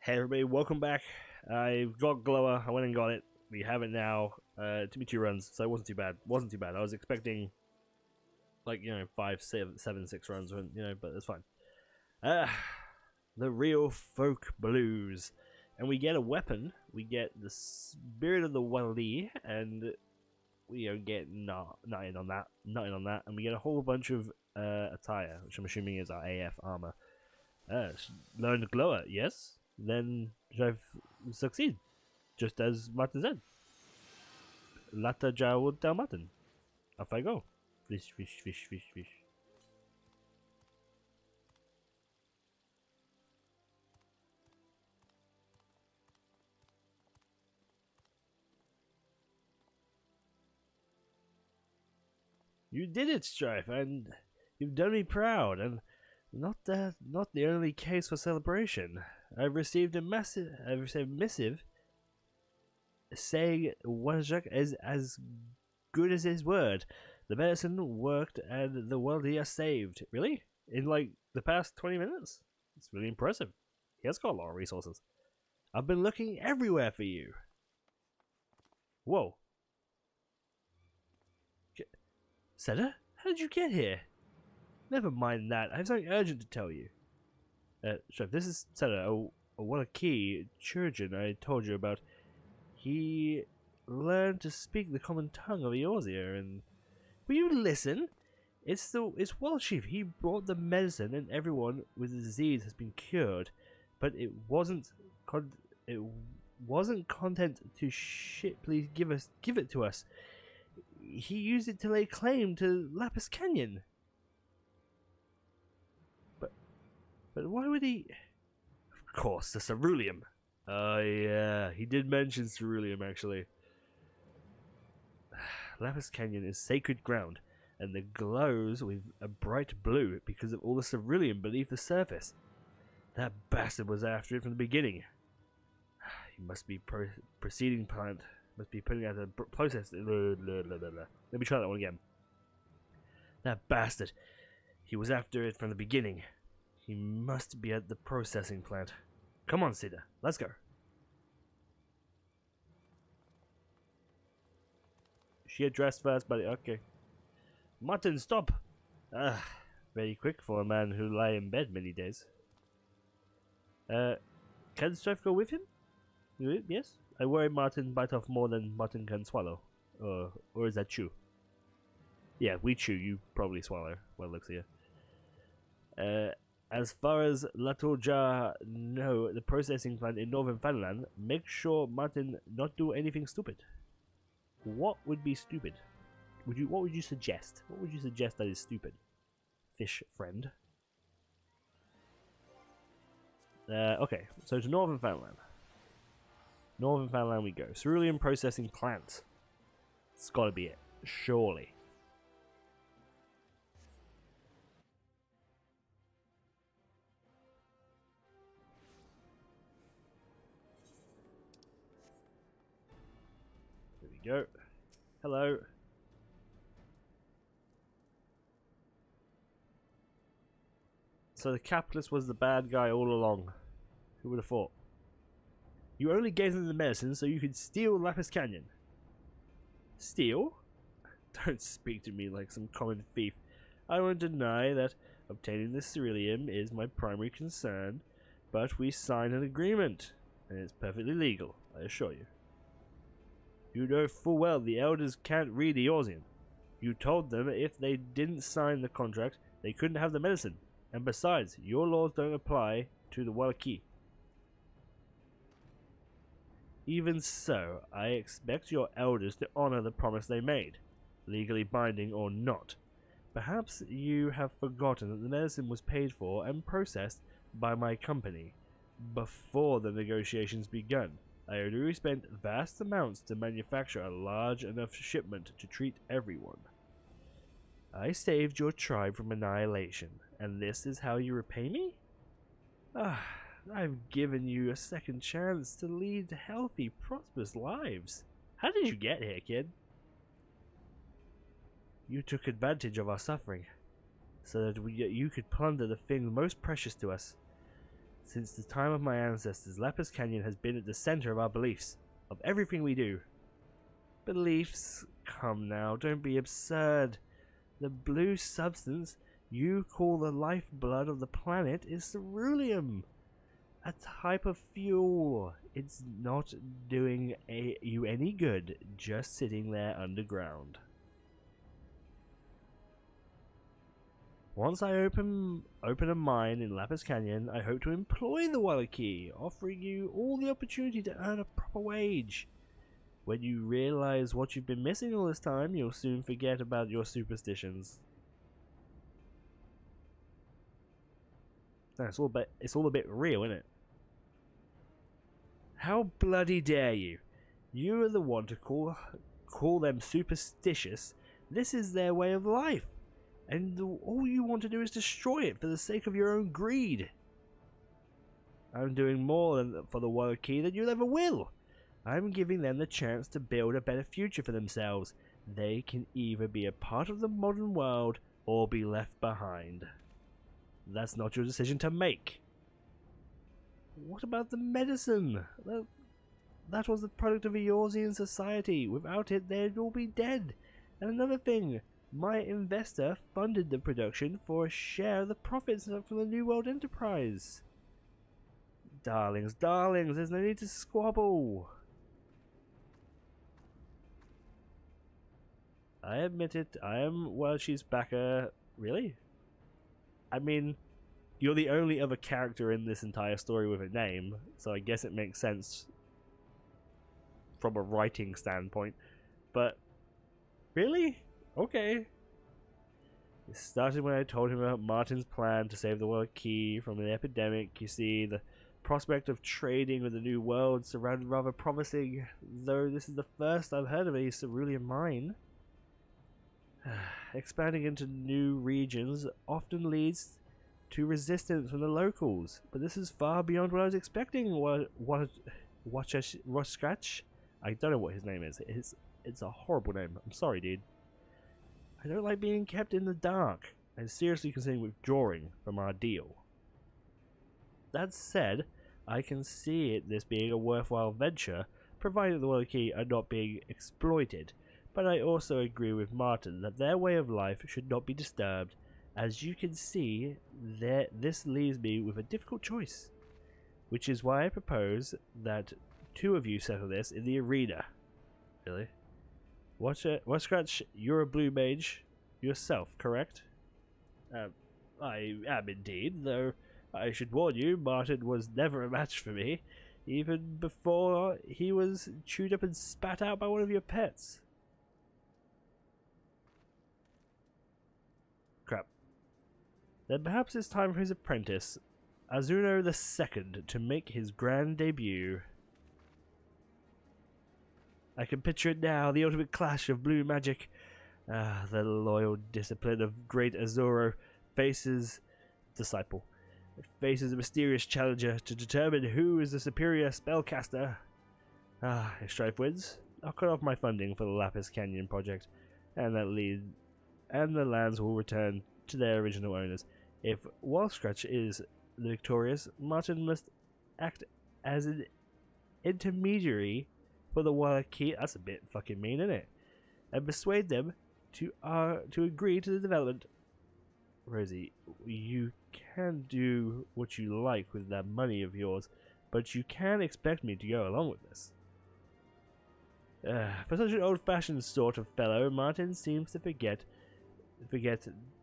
Hey everybody, welcome back. I got Glower, I went and got it. We have it now. It took me 2 runs, so it wasn't too bad. Wasn't too bad. I was expecting, like, 5, 7, 6 runs, but it's fine. The real folk blues. And we get a weapon. We get the Spirit of the Wali, and we don't get nothing on that. And we get a whole bunch of attire, which I'm assuming is our AF armor. Learned Glower, yes? Then Strife succeed, just as Martin said. Lata Jawud Del Martin. Off I go. Fish, fish, fish, fish, fish. You did it, Strife, and you've done me proud, and not the only case for celebration. I've received a missive saying Wajak is as good as his word. The medicine worked and the world are saved. Really? In like the past 20 minutes? It's really impressive. He has got a lot of resources. I've been looking everywhere for you. Whoa. Seda? How did you get here? Never mind that. I have something urgent to tell you. Chef, this is Seda, what a key Churgeon I told you about. He learned to speak the common tongue of Eorzea, and will you listen? It's Walshief. He brought the medicine, and everyone with the disease has been cured. But it wasn't content to shit. Please give it to us. He used it to lay claim to Lapis Canyon. But why would he? Of course, the ceruleum. Oh yeah, he did mention ceruleum actually. Lapis Canyon is sacred ground, and it glows with a bright blue because of all the ceruleum beneath the surface. That bastard was after it from the beginning. He must be proceeding plant. Must be putting out a process. Let me try that one again. That bastard. He was after it from the beginning. He must be at the processing plant. Come on, Seda. Let's go. She addressed first, buddy. Okay. Martin, stop! Very quick for a man who lay in bed many days. Can Strife go with him? Yes? I worry Martin bite off more than Martin can swallow. Or is that chew? Yeah, we chew, you probably swallow. Well, looks here. As far as Latorja know, the processing plant in Northern Fanland, make sure Martin not do anything stupid. What would be stupid? What would you suggest? What would you suggest that is stupid? Fish friend. Okay, so to Northern Fanland. Northern Fanland we go. Cerulean processing plant. It's gotta be it. Surely. There we go. Hello. So the capitalist was the bad guy all along. Who would have thought? You only gave them the medicine so you could steal Lapis Canyon. Steal? Don't speak to me like some common thief. I won't deny that obtaining the ceruleum is my primary concern, but we signed an agreement, and it's perfectly legal, I assure you. You know full well the elders can't read Eorzean. You told them if they didn't sign the contract, they couldn't have the medicine. And besides, your laws don't apply to the Wallaki. Even so, I expect your elders to honor the promise they made, legally binding or not. Perhaps you have forgotten that the medicine was paid for and processed by my company before the negotiations began. I already spent vast amounts to manufacture a large enough shipment to treat everyone. I saved your tribe from annihilation, and this is how you repay me? I've given you a second chance to lead healthy, prosperous lives. How did you get here, kid? You took advantage of our suffering, so that you could plunder the thing most precious to us. Since the time of my ancestors, Lapis Canyon has been at the center of our beliefs, of everything we do. Beliefs? Come now, don't be absurd. The blue substance you call the lifeblood of the planet is ceruleum, a type of fuel. It's not doing you any good just sitting there underground. Once I open a mine in Lapis Canyon, I hope to employ the Wallachie, offering you all the opportunity to earn a proper wage. When you realize what you've been missing all this time, you'll soon forget about your superstitions. No, it's all a bit real, isn't it? How bloody dare you? You are the one to call them superstitious. This is their way of life, and all you want to do is destroy it for the sake of your own greed. I'm doing more for the Wallachie than you'll ever will. I'm giving them the chance to build a better future for themselves. They can either be a part of the modern world or be left behind. That's not your decision to make. What about the medicine? That was the product of Eorzean society. Without it, they'd all be dead. And another thing, my investor funded the production for a share of the profits from the New World Enterprise. Darlings, there's no need to squabble. I admit it, I am Wallachie's backer. Really? I mean, you're the only other character in this entire story with a name, so I guess it makes sense from a writing standpoint. But, really? Okay. It started when I told him about Martin's plan to save the Wallachie from an epidemic. You see, the prospect of trading with the New World sounded rather promising, though this is the first I've heard of a cerulean mine. Expanding into new regions often leads to resistance from the locals, but this is far beyond what I was expecting. Scratch? I don't know what his name is. It's a horrible name. I'm sorry, dude. I don't like being kept in the dark. I'm seriously considering withdrawing from our deal. That said, I can see this being a worthwhile venture, provided the Wallachie are not being exploited. But I also agree with Martin that their way of life should not be disturbed. As you can see, this leaves me with a difficult choice, which is why I propose that two of you settle this in the arena. Really? What Scratch? You're a blue mage yourself, correct? I am indeed, though I should warn you, Martin was never a match for me, even before he was chewed up and spat out by one of your pets. Crap. Then perhaps it's time for his apprentice, Azuno II, to make his grand debut. I can picture it now, the ultimate clash of blue magic. The loyal discipline of great Azuro faces disciple. It faces a mysterious challenger to determine who is the superior spellcaster. If Strife wins, I'll cut off my funding for the Lapis Canyon project, and the lands will return to their original owners. If Scratch is the victorious, Martin must act as an intermediary for the Wallachie. That's a bit fucking mean, isn't it? And persuade them to agree to the development. Rosie, you can do what you like with that money of yours, but you can't expect me to go along with this. For such an old-fashioned sort of fellow, Martin seems to forget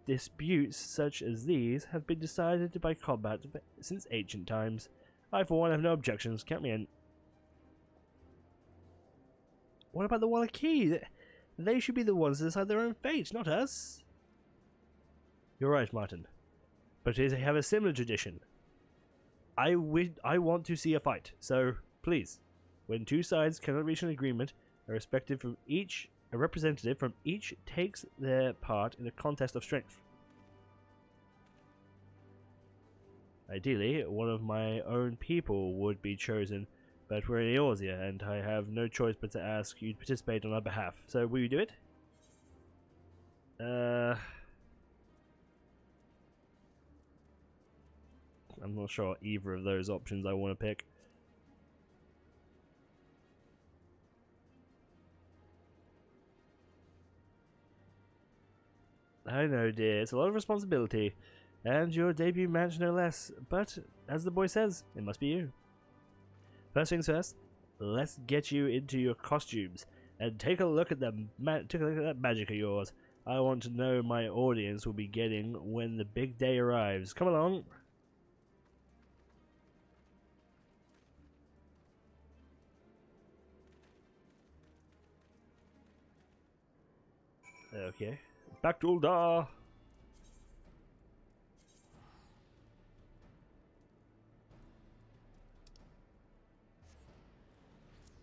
disputes such as these have been decided by combat since ancient times. I, for one, have no objections. Count me in. What about the Wallachie? They should be the ones to decide their own fate, not us. You're right, Martin. But they have a similar tradition. I want to see a fight, so please, when two sides cannot reach an agreement, a representative from each takes their part in a contest of strength. Ideally, one of my own people would be chosen, but we're in Eorzea, and I have no choice but to ask you to participate on our behalf. So, will you do it? I'm not sure either of those options I want to pick. I know, dear, it's a lot of responsibility, and your debut match no less, but, as the boy says, it must be you. First things first, let's get you into your costumes, and take a look at that magic of yours. I want to know my audience will be getting when the big day arrives. Come along. Okay. Back to Uldar.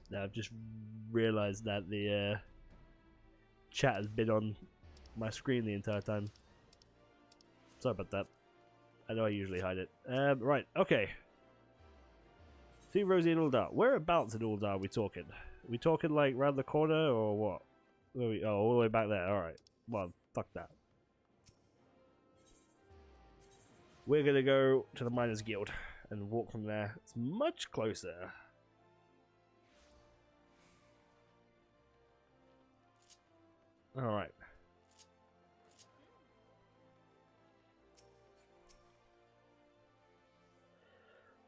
Now I've just realised that the chat has been on my screen the entire time. Sorry about that. I know I usually hide it. Right, okay. See Rosie and Uldar. Whereabouts in Uldar are we talking? Are we talking like round the corner or what? Where are we? Oh, all the way back there. Alright. Well, fuck that. We're gonna go to the Miners Guild and walk from there. It's much closer. Alright.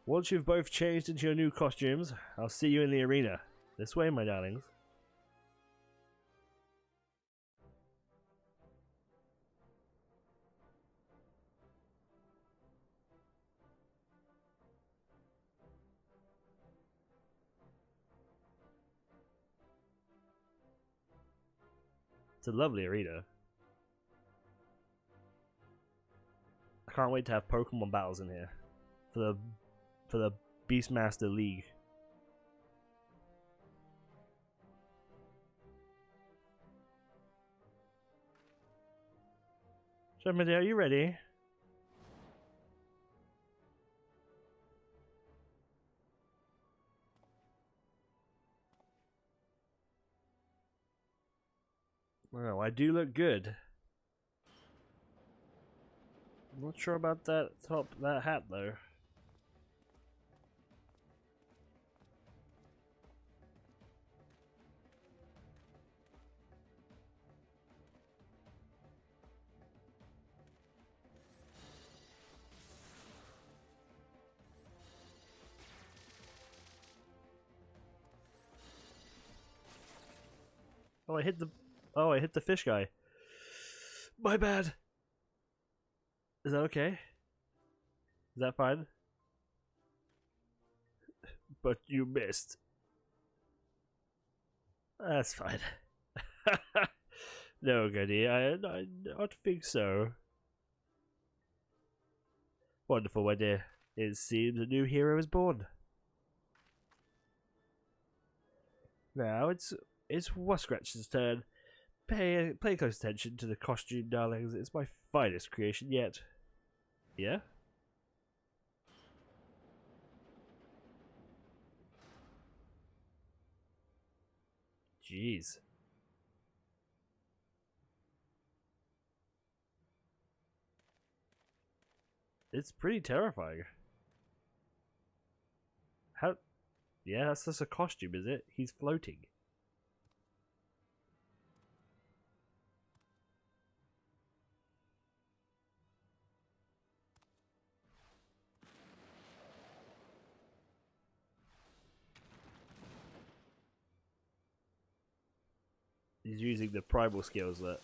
Once you've both changed into your new costumes, I'll see you in the arena. This way, my darlings. It's a lovely arena. I can't wait to have Pokemon battles in here for the Beastmaster League. Somebody, are you ready? Well, I do look good. I'm not sure about that hat though. Oh, I hit the fish guy. My bad. Is that okay? Is that fine? But you missed. That's fine. No, Goody, I don't think so. Wonderful, my dear. It seems a new hero is born. Now it's Scratch's turn. Pay close attention to the costume, darlings. It's my finest creation yet. Yeah? Jeez. It's pretty terrifying. How? Yeah, that's just a costume, is it? He's floating. He's using the primal skills that.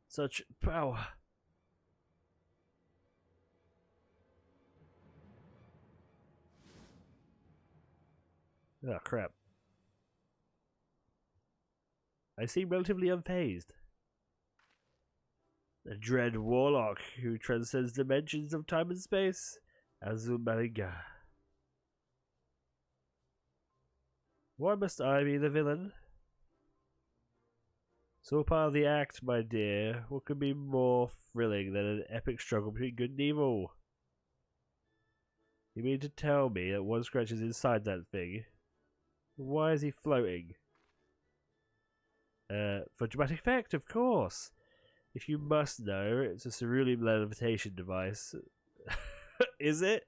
Such power. Oh crap. I seem relatively unfazed. The dread warlock who transcends dimensions of time and space. Azumariga. Why must I be the villain? So part of the act, my dear. What could be more thrilling than an epic struggle between good and evil? You mean to tell me that one Scratch is inside that thing? Why is he floating? For dramatic effect, of course. If you must know, it's a cerulean levitation device. Is it?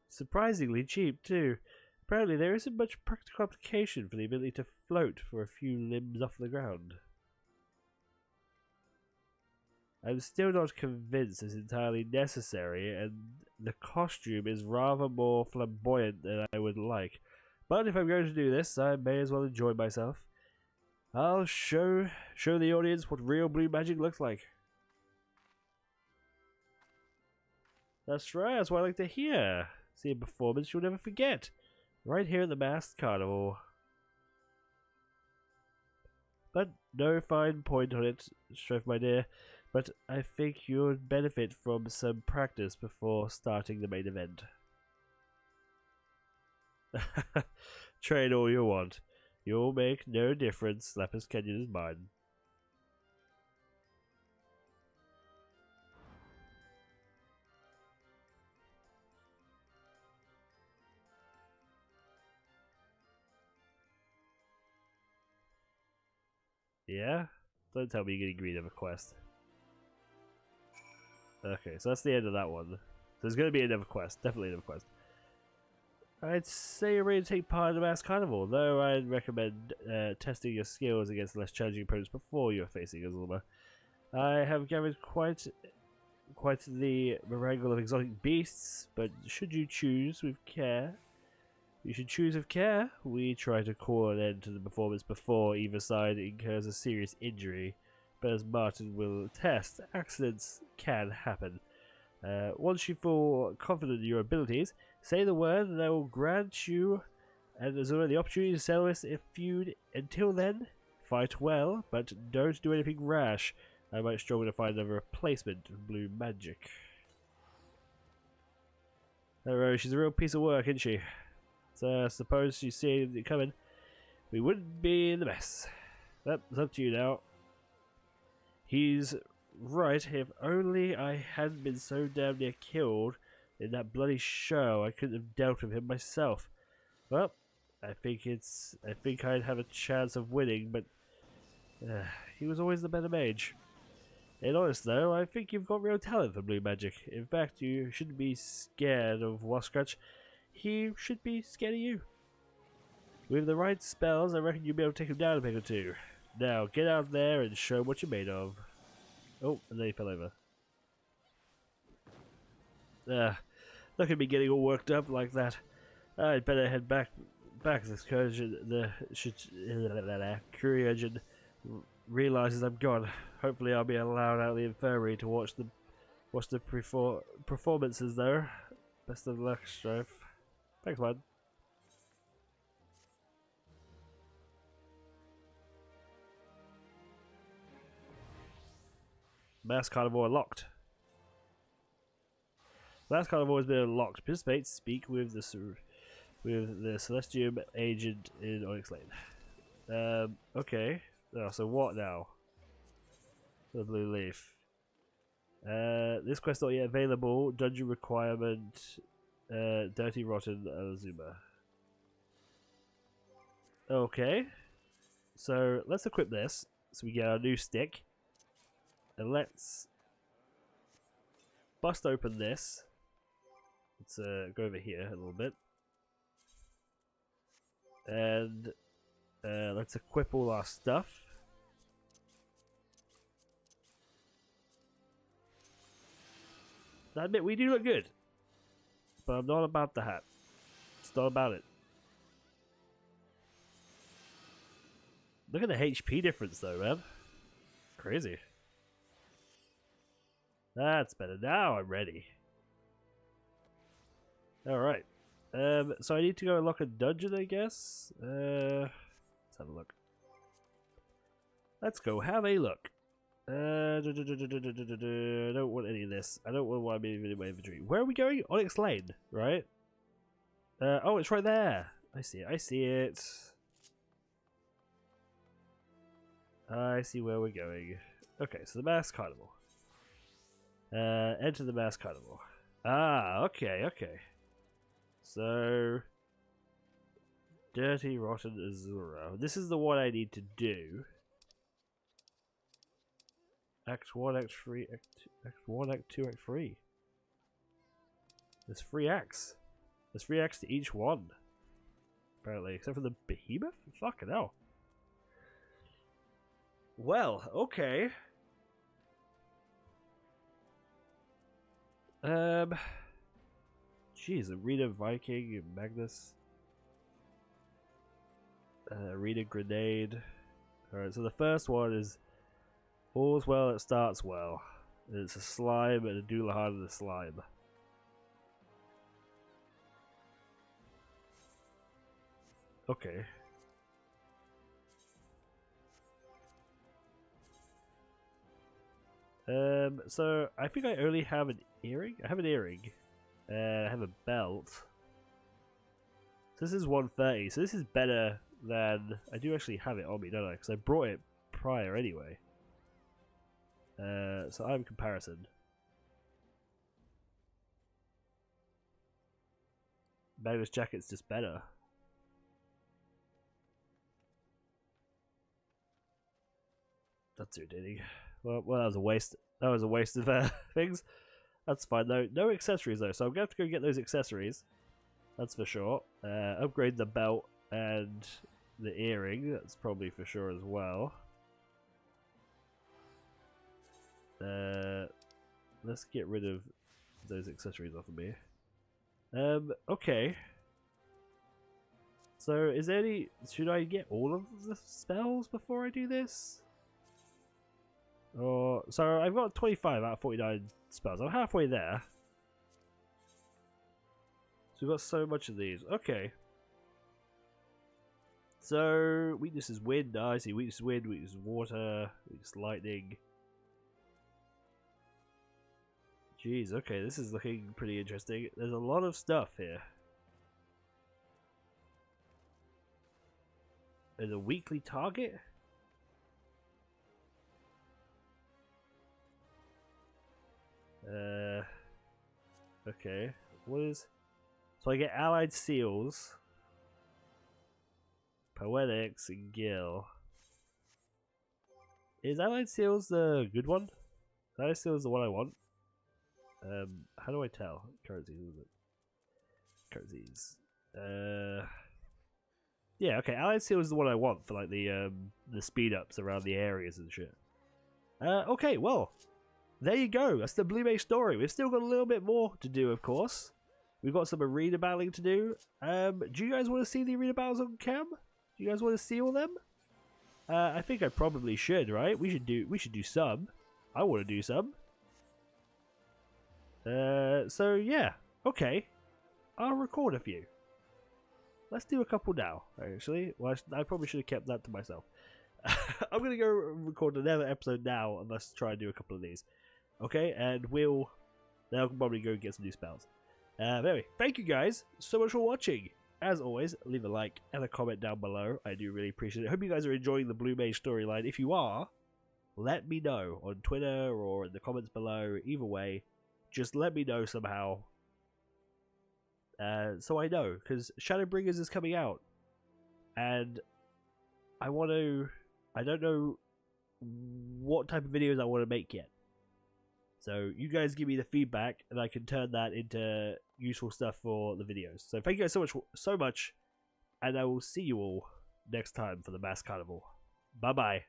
Surprisingly cheap, too. Apparently, there isn't much practical application for the ability to float for a few limbs off the ground. I'm still not convinced it's entirely necessary, and the costume is rather more flamboyant than I would like. But if I'm going to do this, I may as well enjoy myself. I'll show the audience what real blue magic looks like. That's right, that's what I like to hear. See a performance you'll never forget. Right here at the Masked Carnival. But no fine point on it, Strife my dear. But I think you'd benefit from some practice before starting the main event. Train all you want. You'll make no difference, Lapis Canyon is mine. Yeah? Don't tell me you're getting greedy of a quest. Okay, so that's the end of that one. So there's going to be another quest. Definitely another quest. I'd say you're ready to take part in the Masked Carnival, though I'd recommend testing your skills against less challenging opponents before you're facing Azulma. I have gathered quite the wrangle of exotic beasts, but should you choose with care, you should choose with care. We try to call an end to the performance before either side incurs a serious injury, but as Martin will attest, accidents can happen. Once you feel confident in your abilities, say the word and I will grant you and Azula the opportunity to settle this feud. Until then, fight well, but don't do anything rash. I might struggle to find another replacement of blue magic. Oh, she's a real piece of work, isn't she? So I suppose she's seeing it coming. We wouldn't be in the mess. Yep, it's up to you now. He's right. If only I hadn't been so damn near killed in that bloody show, I couldn't have dealt with him myself. Well, I think I'd have a chance of winning, but he was always the better mage. In honest though, I think you've got real talent for blue magic. In fact, you shouldn't be scared of Wascratch. He should be scared of you. With the right spells, I reckon you'll be able to take him down a peg or two. Now, get out there and show him what you're made of. Oh, and then he fell over. Look at me getting all worked up like that. I'd better head back to this courier engine realizes I'm gone. Hopefully I'll be allowed out of the infirmary to watch the performances there. Best of luck, Strife. Thanks, man. Masked Carnival unlocked. Masked Carnival has been unlocked. Participate, speak with the Celestium agent in Onyx Lane. Okay. Oh, so what now? The blue leaf. This quest not yet available. Dungeon requirement. Dirty Rotten Azuma. Okay. So let's equip this so we get our new stick. And let's bust open this. Let's go over here a little bit. And let's equip all our stuff. I admit, we do look good. But I'm not about the hat. It's not about it. Look at the HP difference though, man. Crazy. That's better. Now I'm ready. Alright. So I need to go unlock a dungeon, I guess? Let's have a look. Let's go have a look. I don't want any of this. I don't want what I'm in my inventory. Where are we going? Onyx Lane, right? Oh, it's right there. I see it. I see it. I see where we're going. Okay, so the Masked Carnival. Enter the Masked Carnival. Ah, okay, okay. So, Dirty Rotten Azura. This is the one I need to do. Act 1, Act 3, Act 1, Act 2, Act 3. There's 3 acts. There's 3 acts to each one. Apparently, except for the behemoth? Fucking hell. Well, okay. Jeez, Arena Viking and Magnus. Arena Grenade. Alright, so the first one is all's well that starts well. It's a slime and a Doulahan and a slime. Okay. So I think I only have an earring. I have an earring. I have a belt. So this is 130. So this is better than I do actually have it on me, don't I? Because I brought it prior anyway. So I'm comparison. Magnus jacket's just better. That's irritating. Well, that was a waste. That was a waste of things. That's fine though. No accessories though, so I'm gonna have to go get those accessories. That's for sure. Upgrade the belt and the earring. That's probably for sure as well. Let's get rid of those accessories off of me. Okay. So, is there any... Should I get all of the spells before I do this? Or... So, I've got 25 out of 49 spells. I'm halfway there. So, we've got so much of these. Okay. So, weakness is wind. I see. Weakness is wind, weakness is water, weakness is lightning. Jeez, okay, this is looking pretty interesting. There's a lot of stuff here. There's a weekly target? Okay. What is... So I get allied seals, poetics, and gil. Is allied seals the good one? Allied seals is the one I want. How do I tell? Currencies, isn't it? Currencies. Yeah, okay, allied seal is the one I want for like the speed ups around the areas and shit. Okay, well, there you go. That's the Blue Mage story. We've still got a little bit more to do, of course. We've got some arena battling to do. Do you guys want to see the arena battles on cam? Do you guys want to see all them? I think I probably should, right? We should do some. I want to do some. So yeah, okay. I'll record a few. Let's do a couple now, actually. Well, I probably should have kept that to myself. I'm going to go record another episode now and let's try and do a couple of these. Okay, and then I'll probably go get some new spells. Anyway, thank you guys so much for watching. As always, leave a like and a comment down below. I do really appreciate it. Hope you guys are enjoying the Blue Mage storyline. If you are, let me know on Twitter or in the comments below. Either way, just let me know somehow. So I know, because Shadowbringers is coming out. And I don't know what type of videos I want to make yet. So you guys give me the feedback and I can turn that into useful stuff for the videos. So thank you guys so much, and I will see you all next time for the Mass Carnival. Bye bye.